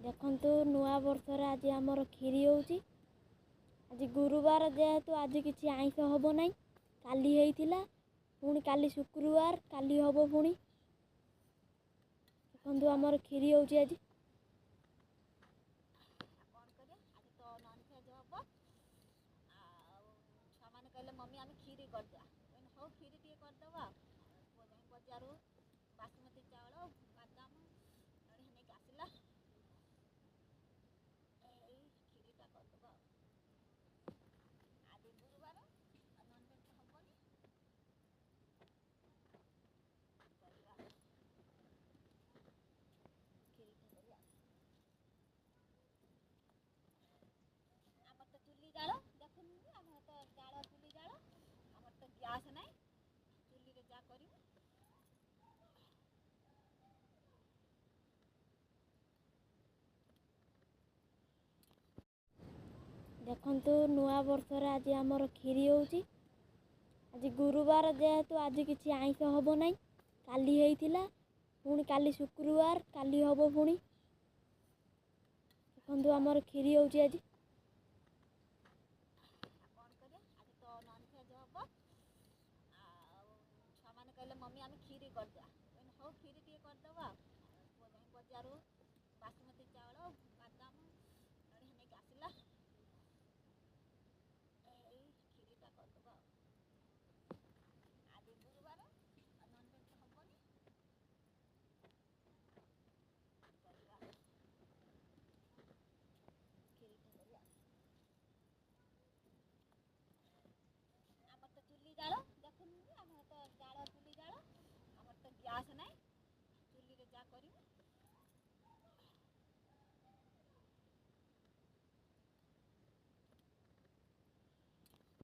देखंतु नुआ वर्षर आज आमर खीरी होउची। आज गुरुवार जेहेतु आज किसी आइंस हब ना, काली होइतिला पुणी काली शुक्रवार काली हब पुणी। देखंतु आमर खीरी होउची आज। कहले मम्मी आम खीरी करदा हो खीरी टे करदवा बजार बासमती चावल बादाम नहीं आसला खीरीटा करदवा आज गुरुवार नॉनवेज हबनी खीरीटा करिया आमर तो चुली जाल देखुन आमर तो जाल चुली जाल आमर तो गैस नहीं चुली रे जा करी देखंतु नुआ वर्षर आज आमर खीरी होउची। आज गुरुवार जेहेतु आज किसी आइंस हब ना, काली होइतिला पुणी काली शुक्रवार काली हब पुणी। देखंतु आमर खीरी होउची आज।